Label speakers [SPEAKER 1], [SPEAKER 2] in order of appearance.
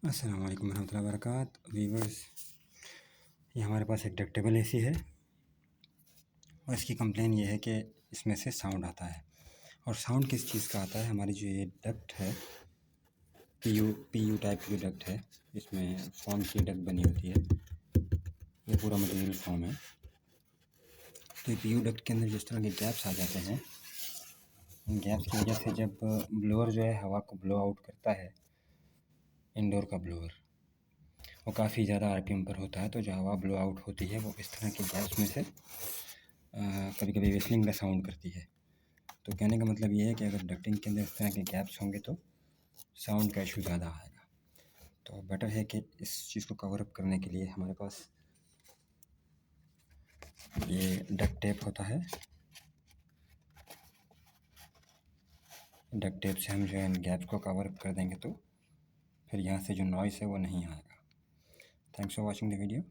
[SPEAKER 1] अस्सलाम वालेकुम रहमतुल्लाहि व बरकातहू वीवर्स। ये हमारे पास एक डक्टेबल एसी है और इसकी कंप्लेन ये है कि इसमें से साउंड आता है। और साउंड किस चीज़ का आता है? हमारी जो ये डक्ट है, पीयू टाइप की डक्ट है, इसमें फोम की डक्ट बनी होती है। ये पूरा मटेरियल फोम है। तो ये पीयू डक्ट के अंदर जिस तरह के गैप्स आ जाते हैं, उन गैप्स की वजह से जब ब्लोअर जो है हवा को ब्लो आउट करता है, इंडोर का ब्लोअर वो काफ़ी ज़्यादा आरपीएम पर होता है, तो जो हवा ब्लो आउट होती है वो इस तरह के गैप्स में से कभी कभी विस्लिंग का साउंड करती है। तो कहने का मतलब ये है कि अगर डक्टिंग के अंदर इस तरह के गैप्स होंगे तो साउंड का इशू ज़्यादा आएगा। तो बेटर है कि इस चीज़ को कवर अप करने के लिए हमारे पास ये डक्ट टेप होता है। डक्ट टेप से हम जो है गैप्स को कवर अप कर देंगे तो फिर यहाँ से जो नॉइस है वो नहीं आएगा। Thanks for watching the video.